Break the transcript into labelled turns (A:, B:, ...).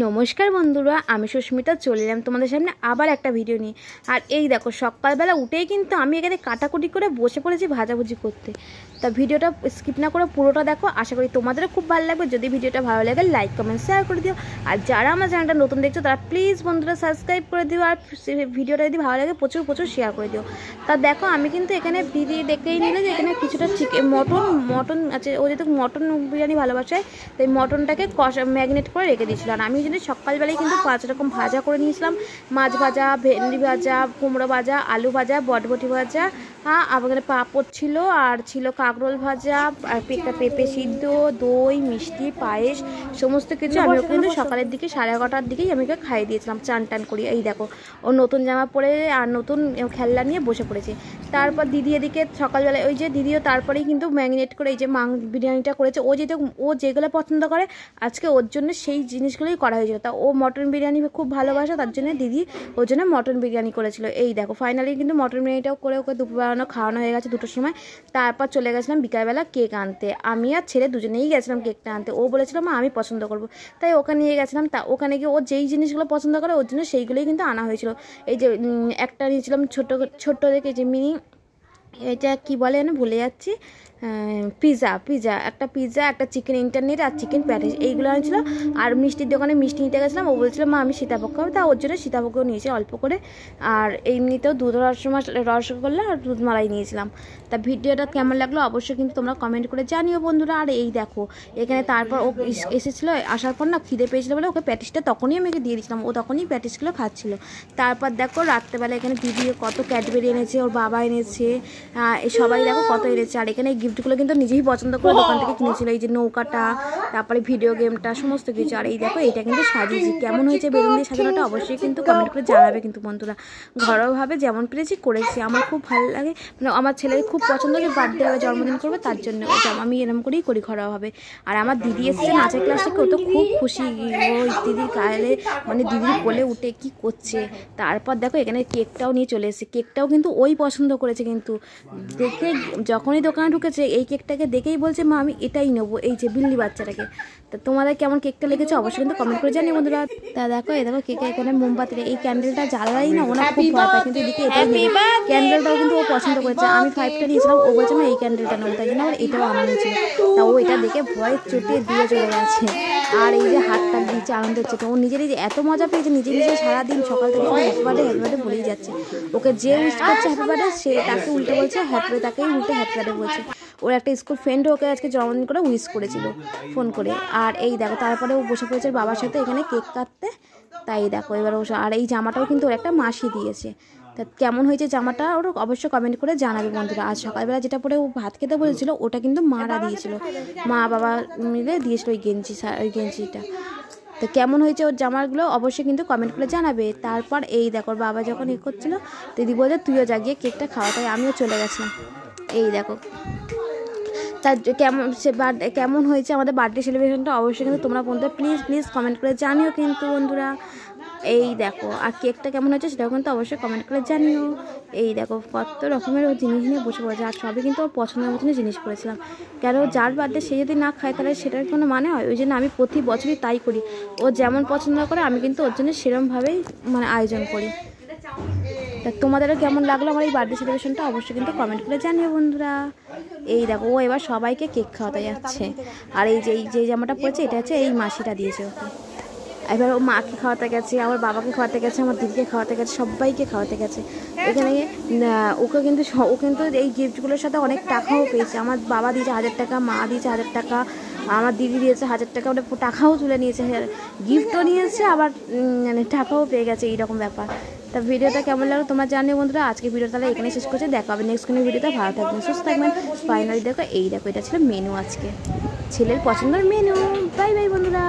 A: নমস্কার বন্ধুরা, আমি সুস্মিতা চলে এলাম তোমাদের সামনে আবার একটা ভিডিও নিয়ে। আর এই দেখো, সকালবেলা উঠেই কিন্তু আমি এখানে কাটাকুটি করে বসে পড়েছি ভাজাভুজি করতে। তা ভিডিওটা স্কিপ না করে পুরোটা দেখো, আশা করি তোমাদেরও খুব ভালো লাগবে। যদি ভিডিওটা ভালো লাগে লাইক কমেন্ট শেয়ার করে দিও। আর যারা আমার চ্যানেলটা নতুন দেখছো তারা প্লিজ বন্ধুরা সাবস্ক্রাইব করে দিও। আর ভিডিওটা যদি ভালো লাগে প্রচুর প্রচুর শেয়ার করে দিও। তা দেখো, আমি কিন্তু এখানে দিদি দেখেই নিলে যে এখানে কিছুটা মটন আছে। ও যেহেতু মটন বিরিয়ানি ভালোবাসে, তাই মটনটাকে ম্যাগনেট করে রেখে দিয়েছিল। আর আমি যদি সকালবেলায় কিন্তু 5 রকম ভাজা করে নিয়েছিলাম। মাছ ভাজা, ভেন্ডি ভাজা, কুমড়ো ভাজা, আলু ভাজা, বটবটি ভাজা, আবার পাঁপড় ছিল, আর ছিল কাঁকরোল ভাজা, আর একটা পেঁপে সিদ্ধ, দই, মিষ্টি, পায়েস, সমস্ত কিছু আমি ওকে কিন্তু সকালের দিকে 11:30টার দিকেই আমি ওকে খাইয়ে দিয়েছিলাম চান টান করি। এই দেখো, ও নতুন জামা পরে আর নতুন খেলনা নিয়ে বসে পড়েছে। তারপর দিদি এদিকে সকালবেলায় ওই যে দিদিও তারপরেই কিন্তু ম্যারিনেট করে এই যে বিরিয়ানিটা করেছে। ও যেগুলো পছন্দ করে আজকে ওর জন্য সেই জিনিসগুলোই করা হয়েছিল। তা ও মটন বিরিয়ানি খুব ভালোবাসে, তার জন্য দিদি ওর জন্য মটন বিরিয়ানি করেছিল। এই দেখো, ফাইনালি কিন্তু মটন বিরিয়ানিটাও করে ওকে দুপুর খাওয়ানো হয়ে গেছে 2টোর সময়। তারপর চলে গেছিলাম বিকালবেলা কেক আনতে। আমি আর ছেলে দুজনেই গেছিলাম কেকটা আনতে। ও বলেছিল মা আমি পছন্দ করবো, তাই ওখানে নিয়ে গেছিলাম। তা ওখানে গিয়ে ও যেই জিনিসগুলো পছন্দ করে ওর জন্য সেইগুলোই কিন্তু আনা হয়েছিল। এই যে একটা নিয়েছিলাম ছোট্ট দেখে যে মিনি, এটা কি বলে না ভুলে যাচ্ছি, পিৎজা, একটা চিকেন ইন্টারনেট আর চিকেন প্যাটিস, এইগুলো আনছিল। আর মিষ্টির দোকানে মিষ্টি নিতে গেছিলাম। ও বলছিল মা আমি সীতাভোগ খাবো, তা ওর জন্য সীতাভোগও নিয়েছি অল্প করে। আর এমনিতেও রসগোল্লা আর দুধ মালাই নিয়েছিলাম। তা ভিডিওটা কেমন লাগলো অবশ্যই কিন্তু তোমরা কমেন্ট করে জানিও বন্ধুরা। আর এই দেখো এখানে তারপর ও এসেছিলো, আসার পর না খিদে পেয়েছিলো বলে ওকে প্যাটিসটা তখনই আমি ওকে দিয়ে দিয়েছিলাম। ও তখনই প্যাটিসগুলো খাচ্ছিল। তারপর দেখো রাত্রেবেলা এখানে দিদি কত ক্যাডবেরি এনেছে, ওর বাবা এনেছে, সবাই দেখো কত এনেছে। আর এখানে গিফটগুলো কিন্তু নিজেই পছন্দ করে দোকান থেকে কিনেছিল। এই যে নৌকাটা, তারপরে ভিডিও গেমটা, সমস্ত কিছু। আর এই দেখো এটা কিন্তু সাজিয়েছি, কেমন হয়েছে বেলুন দিয়ে সাজানোটা অবশ্যই কিন্তু কমেন্ট করে জানাবে কিন্তু বন্ধুরা। ঘরোয়াভাবে যেমন পেরেছি করেছি, আমার খুব ভালো লাগে। মানে আমার ছেলের খুব পছন্দ যে বার্থডে হবে, জন্মদিন করবে, তার জন্য আমি এরকম করেই করি ঘরোয়াভাবে। আর আমার দিদি এসেছে নাচের ক্লাস থেকে, ও তো খুব খুশি। ওই দিদির গায়ে মানে দিদির কোলে উঠে কি করছে। তারপর দেখো এখানে কেকটাও নিয়ে চলে এসেছে। কেকটাও কিন্তু ওই পছন্দ করেছে, কিন্তু দেখে যখনই দোকানে ঢুকেছে এই কেকটাকে দেখেই বলছে মা আমি এটাই নেবো, এই যে বিল্লি বাচ্চাটাকে। তা তোমাদের কেমন কেকটা লেগেছে অবশ্যই কিন্তু কমেন্ট করে জানিও বন্ধুরা। তা দেখো দেখো কেকে এখানে মোমবাতির এই ক্যান্ডেলটা জ্বালাই না, ওনার খুব ভয় পায়, কিন্তু এদিকে এটাই নেবে। ক্যান্ডেলটাও কিন্তু ও পছন্দ করেছে। আমি 5টা নিয়েছিলাম, ও বলছে না এই ক্যান্ডেলটা নেবো, তাই জন্য আমার এটাও আনা হয়েছিল। তা ও এটা দেখে ভয় চটিয়ে দিয়ে চলে গেছে। আর এই যে হাতটা দিচ্ছে আনন্দ হচ্ছে, তো ও নিজেরই যে এত মজা পেয়েছে, নিজে সারাদিন সকাল থেকে হ্যাপি বার্থডে বলেই যাচ্ছে। ওকে যে উইশ করছে হ্যাপি বার্থডে, সে তাকে উল্টে বলছে তাকেই উল্টে হ্যাপি বার্থডে বলছে। ওর একটা স্কুল ফ্রেন্ড ওকে আজকে জন্মদিন করে উইশ করেছিল ফোন করে। আর এই দেখো তারপরে ও বসে পড়েছে বাবার সাথে এখানে কেক কাটতে। তাই দেখো এবার ও, আর এই জামাটাও কিন্তু ওর একটা মাসি দিয়েছে। তা কেমন হয়েছে জামাটা ওর অবশ্যই কমেন্ট করে জানাবে বন্ধুরা। আজ সকালবেলা যেটা পরে ও ভাত খেতে বলেছিল ওটা কিন্তু মারা দিয়েছিল, মা বাবা মিলে দিয়েছিল ওই গেঞ্জিটা। তো কেমন হয়েছে ওর জামাগুলো অবশ্যই কিন্তু কমেন্ট করে জানাবে। তারপর এই দেখো বাবা যখন করছিল, দিদি বলছে তুইও জাগিয়ে কেকটা খাওয়া, তাই আমিও চলে গেছিলাম। এই দেখো তার কেমন হয়েছে আমাদের বার্থডে সেলিব্রেশনটা অবশ্যই কিন্তু তোমরা বন্ধুরা প্লিজ কমেন্ট করে জানিও কিন্তু বন্ধুরা। এই দেখো আর কেকটা কেমন হয়েছে সেটাও কিন্তু অবশ্যই কমেন্ট করে জানিও। এই দেখো কত রকমের ও জিনিস নিয়ে বসে পড়েছে, আর সবই কিন্তু ওর পছন্দের মতনই জিনিস করেছিলাম। কেন যার বার্থডে সে যদি না খায় তাহলে সেটার কোনো মানে হয়? ওই জন্য আমি প্রতি বছরই তাই করি। ও যেমন পছন্দ করে আমি কিন্তু ওর জন্য সেরকমভাবেই মানে আয়োজন করি। তা তোমাদেরও কেমন লাগলো আমার এই বার্থডে সেলিব্রেশনটা অবশ্যই কিন্তু কমেন্ট করে জানিও বন্ধুরা। এই দেখো ও এবার সবাইকে কেক খাওয়াতে যাচ্ছে। আর এই যে জামাটা পরেছে এটা হচ্ছে এই মাসিটা দিয়েছে ওকে। এবার ও মাকে খাওয়াতে গেছে, আমার বাবাকে খাওয়াতে গেছে, আমার দিদিকে খাওয়াতে গেছে, সবাইকে খাওয়াতে গেছে। এখানে ও কিন্তু এই গিফটগুলোর সাথে অনেক টাকাও পেয়েছে। আমার বাবা দিয়েছে 1000 টাকা, মা দিয়েছে 1000 টাকা, আমার দিদি দিয়েছে 1000 টাকা, ওটা টাকাও তুলে নিয়েছে, গিফটও নিয়েছে, আবার মানে টাকাও পেয়ে গেছে, এইরকম ব্যাপার। তা ভিডিওটা কেমন লাগলো তোমরা জানিও বন্ধুরা। আজকে ভিডিওটা তাহলে এখানে শেষ করছি, দেখা হবে নেক্সট কোনো ভিডিওতে। ভালো থাকবেন, সুস্থ থাকবেন। ফাইনালি দেখো এটা ছিল মেনু, আজকে ছেলের পছন্দের মেনু। বাই বাই বন্ধুরা।